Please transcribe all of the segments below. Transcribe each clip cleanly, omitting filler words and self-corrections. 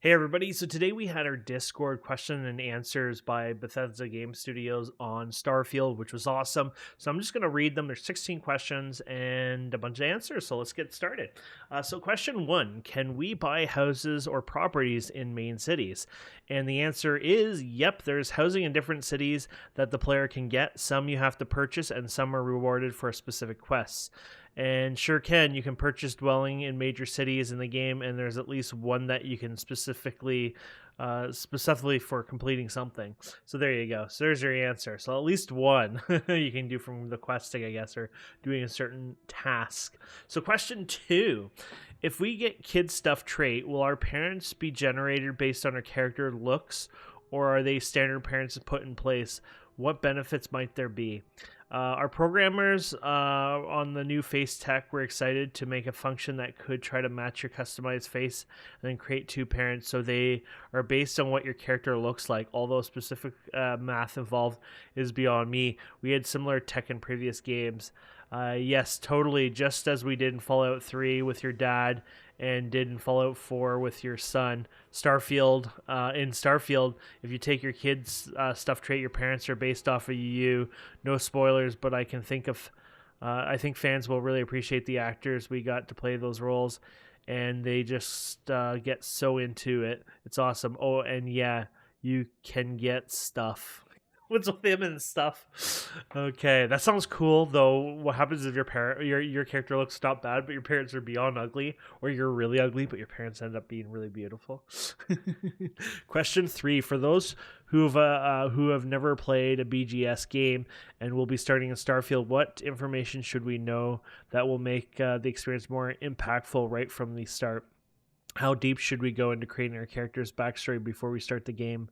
Hey everybody, so today we had our Discord question and answers by Bethesda Game Studios on Starfield, which was awesome. So I'm just going to read them. There's 16 questions and a bunch of answers, so let's get started. So question 1, can we buy houses or properties in main cities? And the answer is yep, there's housing in different cities that the player can get. Some you have to purchase and some are rewarded for specific quests. And sure can. You can purchase dwelling in major cities in the game, and there's at least one that you can specifically for completing something. So there you go. So there's your answer. So at least one you can do from the questing, I guess, or doing a certain task. So question 2. If we get kid stuff trait, will our parents be generated based on our character looks, or are they standard parents put in place? What benefits might there be? Our programmers on the new face tech were excited to make a function that could try to match your customized face and then create two parents so they are based on what your character looks like. Although specific math involved is beyond me. We had similar tech in previous games. Yes, totally. Just as we did in Fallout 3 with your dad and did in Fallout 4 with your son. In Starfield, if you take your kid's stuff trait, your parents are based off of you. No spoilers, but I think fans will really appreciate the actors we got to play those roles, and they just get so into it. It's awesome. Oh, and yeah, you can get stuff. What's with him and stuff? Okay, that sounds cool though. What happens if your character looks not bad, but your parents are beyond ugly, or you're really ugly, but your parents end up being really beautiful? Question 3: for those who have never played a BGS game and will be starting in Starfield, what information should we know that will make the experience more impactful right from the start? How deep should we go into creating our character's backstory before we start the game?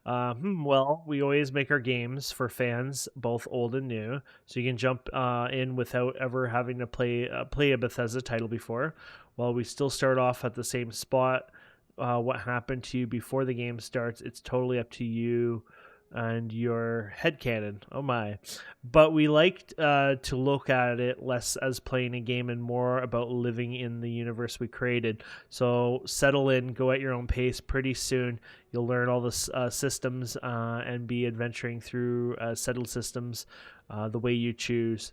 Well, we always make our games for fans, both old and new, so you can jump in without ever having to play a Bethesda title before. While we still start off at the same spot, what happened to you before the game starts, it's totally up to you and your headcanon. Oh my. But we like to look at it less as playing a game and more about living in the universe we created. So settle in, go at your own pace. Pretty soon you'll learn all the systems and be adventuring through settled systems the way you choose.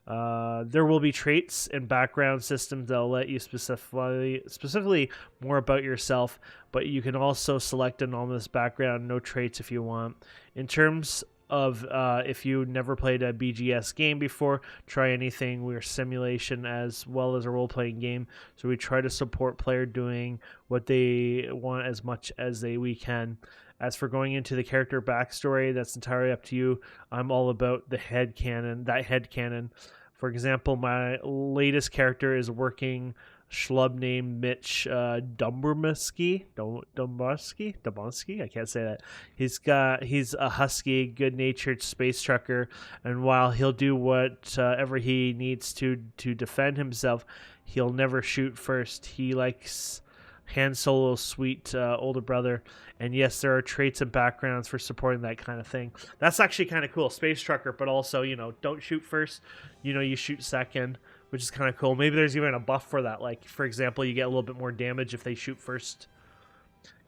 There will be traits and background systems that'll let you specifically more about yourself, but you can also select anonymous background, no traits if you want. In terms of if you never played a BGS game before, try anything. We're simulation as well as a role-playing game, so we try to support player doing what they want as much as we can. As for going into the character backstory, that's entirely up to you. I'm all about the headcanon. For example, my latest character is working schlub named Mitch Dombrowski. I can't say that. He's a husky, good-natured space trucker, and while he'll do whatever he needs to defend himself, he'll never shoot first. He likes Han Solo's sweet older brother. And yes, there are traits and backgrounds for supporting that kind of thing. That's actually kind of cool. Space trucker, but also, don't shoot first. You shoot second, which is kind of cool. Maybe there's even a buff for that. Like, for example, you get a little bit more damage if they shoot first.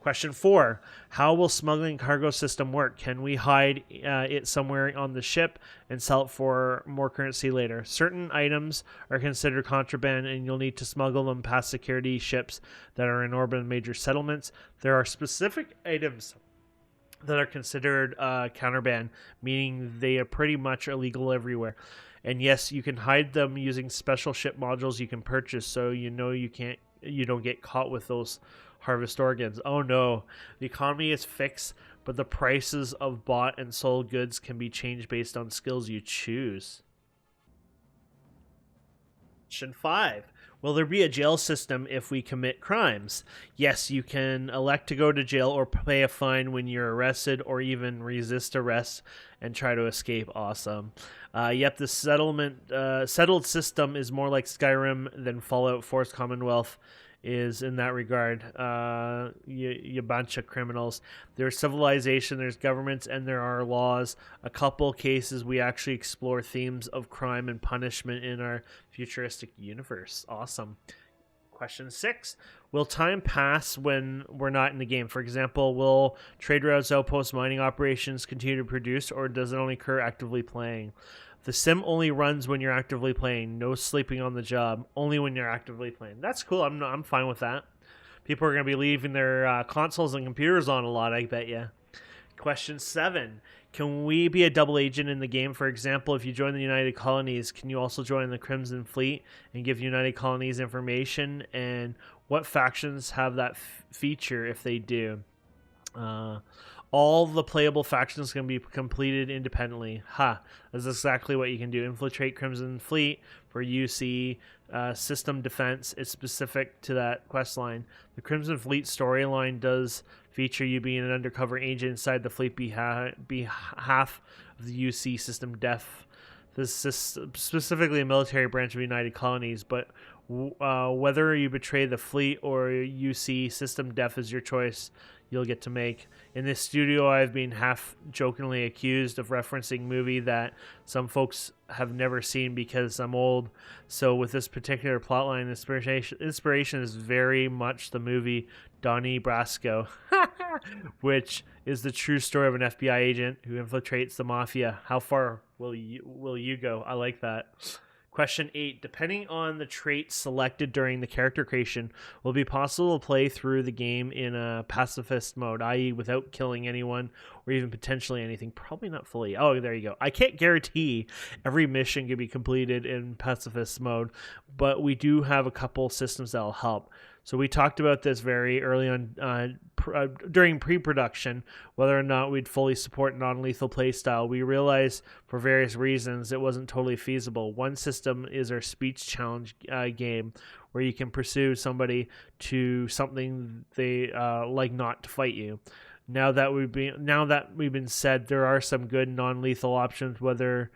Question 4, how will smuggling cargo system work? Can we hide it somewhere on the ship and sell it for more currency later? Certain items are considered contraband and you'll need to smuggle them past security ships that are in orbit in major settlements. There are specific items that are considered counterband, meaning they are pretty much illegal everywhere. And yes, you can hide them using special ship modules you can purchase, so you don't get caught with those harvest organs. Oh no, the economy is fixed, but the prices of bought and sold goods can be changed based on skills you choose. Question 5. Will there be a jail system if we commit crimes? Yes, you can elect to go to jail or pay a fine when you're arrested, or even resist arrest and try to escape. Awesome. Yep, the settled system is more like Skyrim than Fallout 4's Commonwealth is in that regard. You bunch of criminals. There's civilization, there's governments, and there are laws. A couple cases we actually explore themes of crime and punishment in our futuristic universe. Awesome. Question 6. Will time pass when we're not in the game? For example, will trade routes, outposts, mining operations continue to produce, or does it only occur actively playing? The sim only runs when you're actively playing. No sleeping on the job. Only when you're actively playing. That's cool. I'm fine with that. People are going to be leaving their consoles and computers on a lot, I bet you. Question 7. Can we be a double agent in the game? For example, if you join the United Colonies, can you also join the Crimson Fleet and give United Colonies information? And what factions have that feature if they do? All the playable factions can be completed independently. That's exactly what you can do. Infiltrate Crimson Fleet for UC system defense. It's specific to that quest line. The Crimson Fleet storyline does feature you being an undercover agent inside the fleet behalf of the UC system def. This is specifically a military branch of United Colonies, but whether you betray the fleet or UC system def is your choice. You'll get to make. In this studio, I've been half jokingly accused of referencing movie that some folks have never seen because I'm old. So with this particular plotline, inspiration is very much the movie Donnie Brasco, which is the true story of an FBI agent who infiltrates the mafia. How far will you go? I like that. Question 8. Depending on the traits selected during the character creation, will it be possible to play through the game in a pacifist mode, i.e. without killing anyone or even potentially anything? Probably not fully. Oh, there you go. I can't guarantee every mission can be completed in pacifist mode, but we do have a couple systems that will help. So we talked about this very early on during pre-production, whether or not we'd fully support non-lethal playstyle. We realized for various reasons it wasn't totally feasible. One system is our speech challenge game, where you can pursue somebody to something they like not to fight you. Now that we've been said, there are some good non-lethal options, whether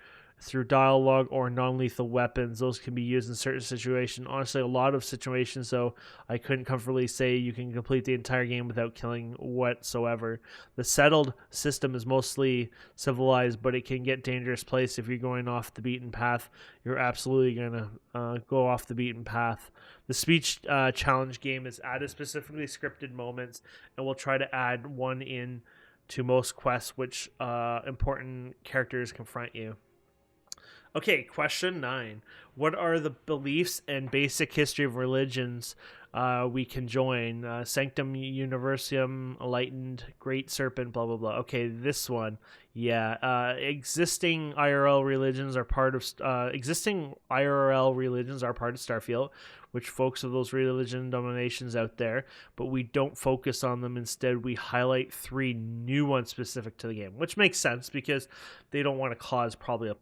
through dialogue or non-lethal weapons. Those can be used in certain situations. Honestly, a lot of situations, so I couldn't comfortably say you can complete the entire game without killing whatsoever. The settled system is mostly civilized, but it can get dangerous place if you're going off the beaten path. You're absolutely going to go off the beaten path. The speech challenge game is added specifically scripted moments, and we'll try to add one in to most quests which important characters confront you. Okay, question 9. What are the beliefs and basic history of religions we can join? Sanctum Universum, Enlightened, Great Serpent, blah, blah, blah. Okay, this one. Yeah, existing IRL religions are part of Starfield, which folks of those religion dominations out there, but we don't focus on them. Instead, we highlight 3 new ones specific to the game, which makes sense because they don't want to cause probably a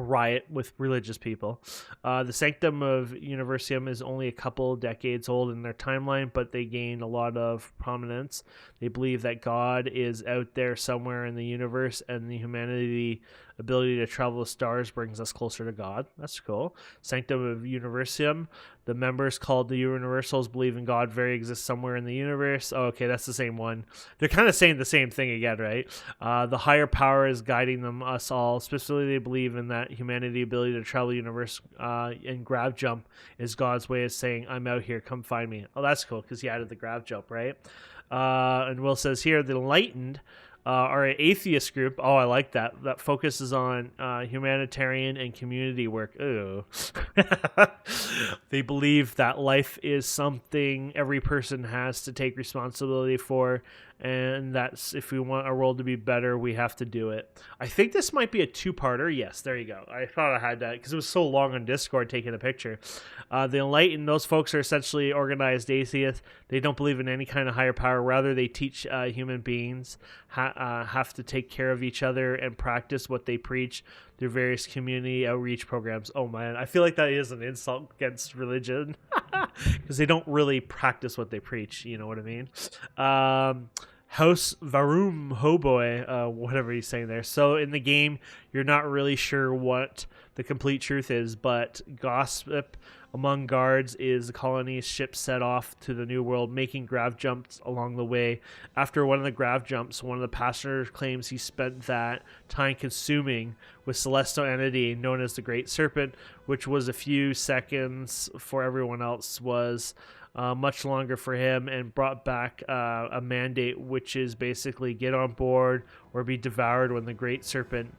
riot with religious people. The Sanctum of Universum is only a couple decades old in their timeline, but they gain a lot of prominence. They believe that God is out there somewhere in the universe, and the humanity ability to travel the stars brings us closer to God. That's cool. Sanctum of Universum. The members called the Universals believe in God exists somewhere in the universe. Oh, okay, that's the same one. They're kind of saying the same thing again, right? The higher power is guiding us all. Specifically, they believe in that humanity ability to travel the universe and grab jump is God's way of saying, I'm out here, come find me. Oh, that's cool, because he added the grab jump, right? And Will says here, the Enlightened are an atheist group. Oh, I like that. That focuses on humanitarian and community work. Ooh. They believe that life is something every person has to take responsibility for, and that's if we want our world to be better, we have to do it. I think this might be a 2-parter. Yes, there you go. I thought I had that because it was so long on Discord taking a picture. The Enlightened, those folks are essentially organized atheists. They don't believe in any kind of higher power. Rather, they teach human beings have to take care of each other and practice what they preach through various community outreach programs. Oh man, I feel like that is an insult against religion because they don't really practice what they preach. You know what I mean? House Varum Hoboy, whatever he's saying there. So in the game, you're not really sure what the complete truth is, but gossip among guards is the colony's ship set off to the new world, making grav jumps along the way. After one of the grav jumps, one of the passengers claims he spent that time consuming with celestial entity known as the Great Serpent, which was a few seconds for everyone else, was much longer for him, and brought back a mandate, which is basically get on board or be devoured when the Great Serpent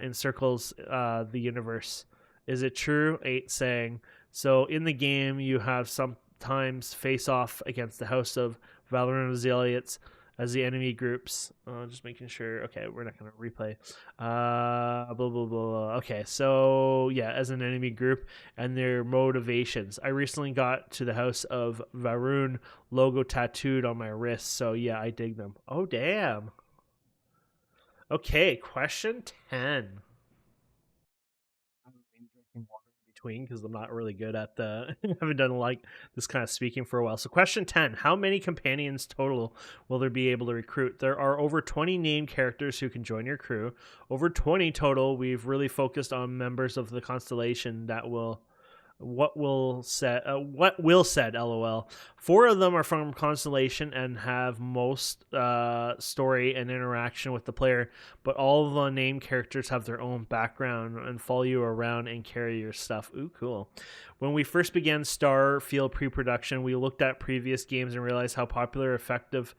encircles the universe. Is it true? 8 saying. So in the game, you have sometimes face off against the House of Valorant Zealots as the enemy groups. Just making sure. Okay, we're not going to replay. Blah, blah, blah, blah. Okay, so yeah, as an enemy group and their motivations. I recently got to the House of Varun logo tattooed on my wrist. So yeah, I dig them. Oh, damn. Okay, question 10. Drinking water in between because I'm not really good at the haven't done like this kind of speaking for a while. So question 10, how many companions total will there be able to recruit? There are over 20 named characters who can join your crew. Over 20 total. We've really focused on members of the constellation that will what will said lol. 4 of them are from constellation and have most story and interaction with the player, but all of the named characters have their own background and follow you around and carry your stuff. Ooh, cool. When we first began Starfield pre-production, we looked at previous games and realized how popular, effective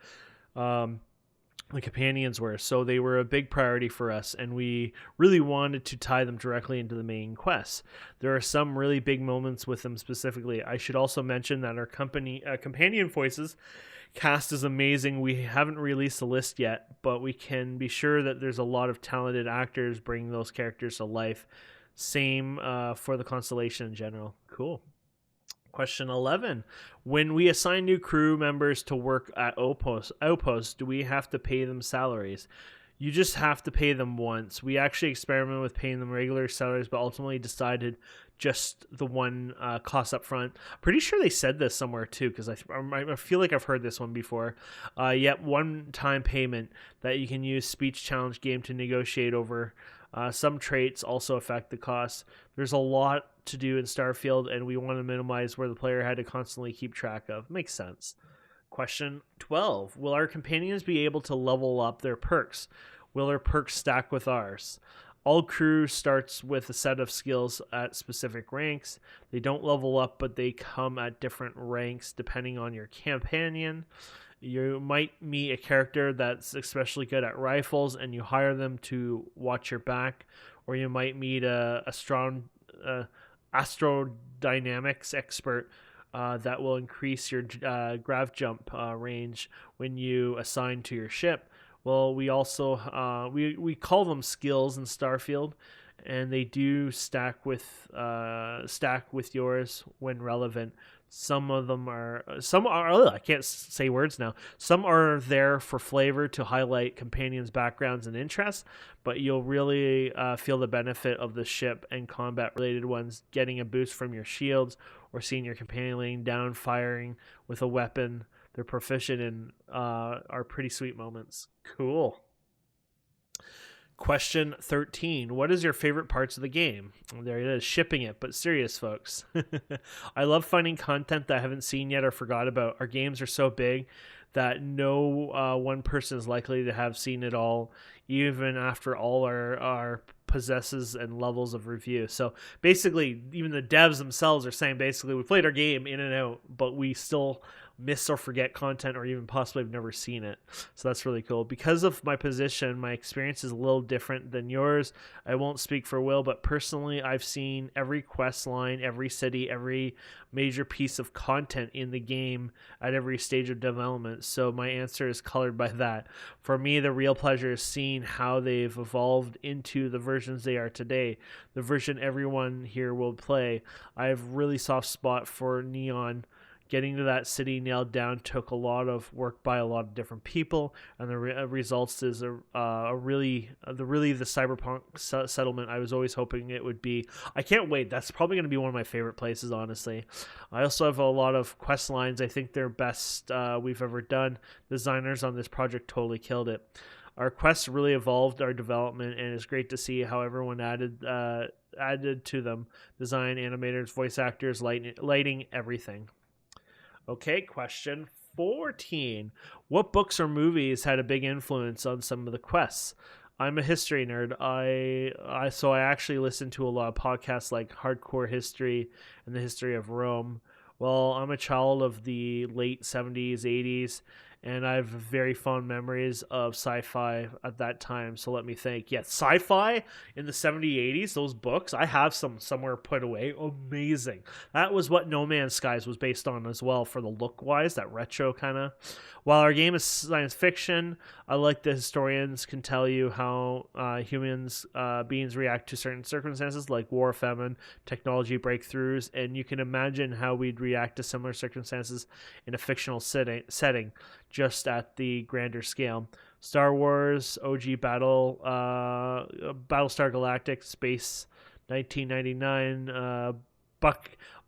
the companions were, so they were a big priority for us, and we really wanted to tie them directly into the main quest. There are some really big moments with them specifically. I should also mention that our companion voices cast is amazing. We haven't released a list yet, but we can be sure that there's a lot of talented actors bringing those characters to life. Same for the constellation in general. Cool. Question 11. When we assign new crew members to work at outposts, do we have to pay them salaries? You just have to pay them once. We actually experimented with paying them regular salaries, but ultimately decided just the one cost up front. Pretty sure they said this somewhere too, because I feel like I've heard this one before. Yet one-time payment that you can use speech challenge game to negotiate over. Some traits also affect the cost. There's a lot to do in Starfield, and we want to minimize where the player had to constantly keep track of. Makes sense. Question 12. Will our companions be able to level up their perks? Will their perks stack with ours? All crew starts with a set of skills at specific ranks. They don't level up, but they come at different ranks depending on your companion. You might meet a character that's especially good at rifles and you hire them to watch your back, or you might meet a strong astrodynamics expert that will increase your grav jump range when you assign to your ship. Well, we also we call them skills in Starfield, and they do stack with yours when relevant. Some are I can't say words now. Some are there for flavor to highlight companions' backgrounds and interests, but you'll really feel the benefit of the ship and combat related ones, getting a boost from your shields or seeing your companion laying down firing with a weapon they're proficient in are pretty sweet moments. Cool. Question 13. What is your favorite parts of the game? There it is, shipping it, but serious, folks. I love finding content that I haven't seen yet or forgot about. Our games are so big that no one person is likely to have seen it all, even after all our possesses and levels of review. So basically, even the devs themselves are saying basically we played our game in and out, but we still miss or forget content or even possibly have never seen it. So that's really cool. Because of my position, my experience is a little different than yours. I won't speak for Will, but personally, I've seen every quest line, every city, every major piece of content in the game at every stage of development. So my answer is colored by that. For me, the real pleasure is seeing how they've evolved into the versions they are today, the version everyone here will play. I have really soft spot for Neon. Getting to that city nailed down took a lot of work by a lot of different people, and the results is the cyberpunk settlement I was always hoping it would be. I can't wait. That's probably going to be one of my favorite places, honestly. I also have a lot of quest lines. I think they're best we've ever done. Designers on this project totally killed it. Our quests really evolved our development, and it's great to see how everyone added added to them: design, animators, voice actors, lighting, everything. Okay, question 14. What books or movies had a big influence on some of the quests? I'm a history nerd. I actually listen to a lot of podcasts like Hardcore History and the History of Rome. Well, I'm a child of the late 70s, 80s, and I have very fond memories of sci-fi at that time. So let me think. Yeah, sci-fi in the 70s, 80s, those books, I have some somewhere put away. Amazing. That was what No Man's Skies was based on as well, for the look wise, that retro kind of. While our game is science fiction, I like the historians can tell you how beings react to certain circumstances like war, famine, technology breakthroughs, and you can imagine how we'd react to similar circumstances in a fictional setting, just at the grander scale. Star Wars, OG Battlestar Galactic, Space 1999,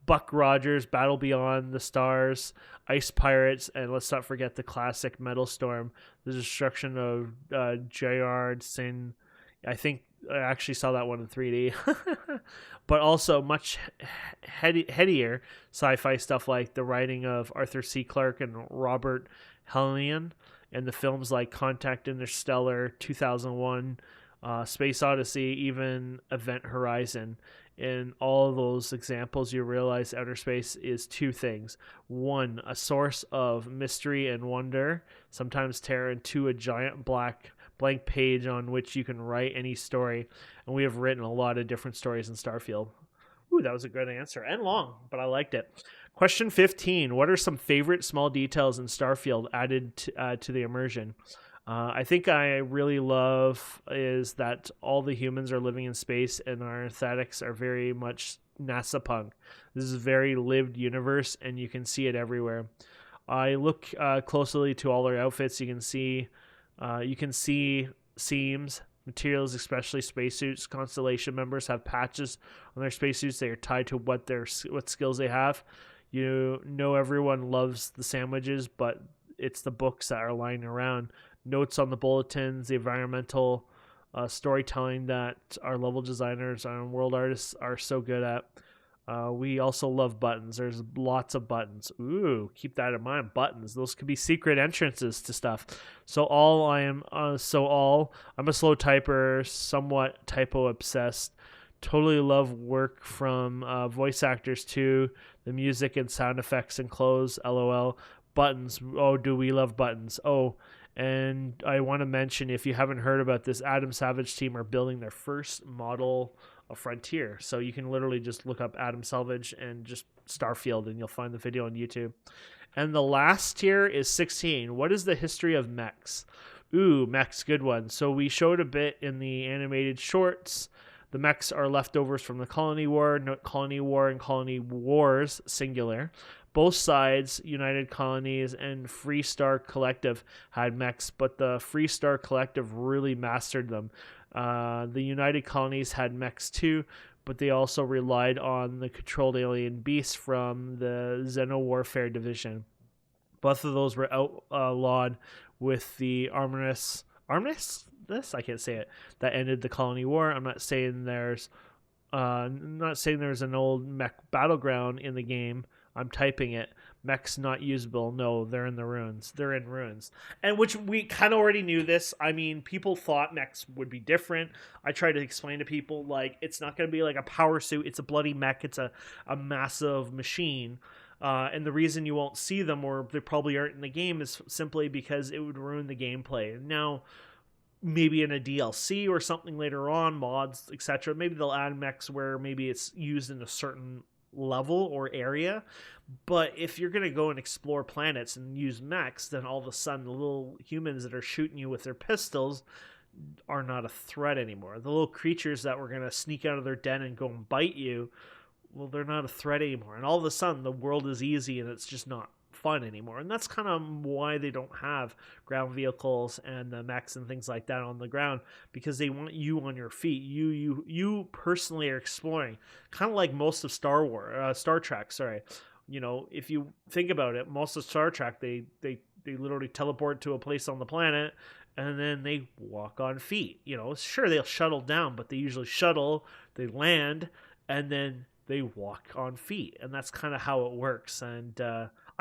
Buck Rogers, Battle Beyond the Stars, Ice Pirates, and let's not forget the classic Metal Storm, the destruction of Jayard Sin. I think I actually saw that one in 3D. But also much headier sci-fi stuff like the writing of Arthur C. Clarke and Robert Heinlein, and the films like Contact, Interstellar, 2001, Space Odyssey, even Event Horizon. In all of those examples, you realize outer space is two things. One, a source of mystery and wonder, sometimes terror, and two, a giant blank page on which you can write any story. And we have written a lot of different stories in Starfield. Ooh, that was a good answer. And long, but I liked it. Question 15. What are some favorite small details in Starfield added to the immersion? I think I really love is that all the humans are living in space and our aesthetics are very much NASA punk. This is a very lived universe and you can see it everywhere. I look closely to all their outfits. You can see seams, materials, especially spacesuits. Constellation members have patches on their spacesuits. They are tied to what skills they have. You know, everyone loves the sandwiches, but it's the books that are lying around. Notes on the bulletins, the environmental storytelling that our level designers and world artists are so good at. We also love buttons. There's lots of buttons. Ooh, keep that in mind. Buttons. Those could be secret entrances to stuff. I'm a slow typer, somewhat typo obsessed. Totally love work from voice actors too. The music and sound effects and clothes. LOL. Buttons. Oh, do we love buttons? Oh. And I want to mention, if you haven't heard about this, Adam Savage team are building their first model of Frontier. So you can literally just look up Adam Savage and just Starfield, and you'll find the video on YouTube. And the last tier is 16. What is the history of mechs? Ooh, mechs, good one. So we showed a bit in the animated shorts. The mechs are leftovers from the Colony War and Colony Wars, singular. Both sides, United Colonies and Free Star Collective, had mechs, but the Free Star Collective really mastered them. The United Colonies had mechs too, but they also relied on the controlled alien beasts from the Xeno Warfare Division. Both of those were outlawed with the Armistice? I can't say it. That ended the Colony War. I'm not saying there's an old mech battleground in the game. I'm typing it. Mechs not usable. No, they're in the ruins. They're in ruins. And which we kind of already knew this. I mean, people thought mechs would be different. I tried to explain to people, like, it's not going to be like a power suit. It's a bloody mech. It's a massive machine. And the reason you won't see them, or they probably aren't in the game, is simply because it would ruin the gameplay. Now, maybe in a DLC or something later on, mods, etc., maybe they'll add mechs where maybe it's used in a certain level or area. But if you're going to go and explore planets and use mechs, then all of a sudden the little humans that are shooting you with their pistols are not a threat anymore. The little creatures that were going to sneak out of their den and go and bite you, well, they're not a threat anymore. And all of a sudden the world is easy and it's just not fun anymore. And that's kind of why they don't have ground vehicles and the mechs and things like that on the ground, because they want you on your feet. You personally are exploring, kind of like most of Star Trek. Sorry, you know, if you think about it, most of Star Trek, they literally teleport to a place on the planet and then they walk on feet. Sure, they'll shuttle down, but they usually shuttle, they land, and then they walk on feet, and that's kind of how it works. And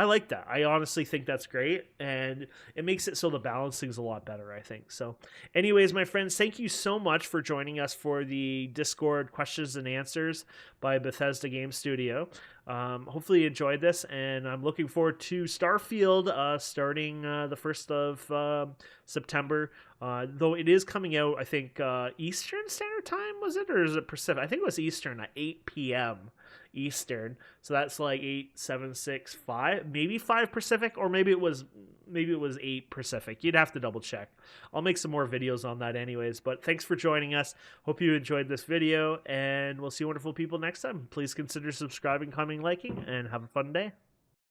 I like that. I honestly think that's great, and it makes it so the balancing's a lot better, I think. So anyways, my friends, thank you so much for joining us for the Discord questions and answers by Bethesda Game Studio. Hopefully you enjoyed this, and I'm looking forward to Starfield starting the 1st of September. Though it is coming out, I think, Eastern Standard Time, was it? Or is it Pacific? I think it was Eastern at 8 p.m. Eastern. So that's like 8, 7, 6, 5, maybe 5 Pacific, or maybe it was 8 Pacific. You'd have to double check. I'll make some more videos on that anyways. But thanks for joining us. Hope you enjoyed this video, and we'll see you wonderful people next time. Please consider subscribing, commenting, liking, and have a fun day.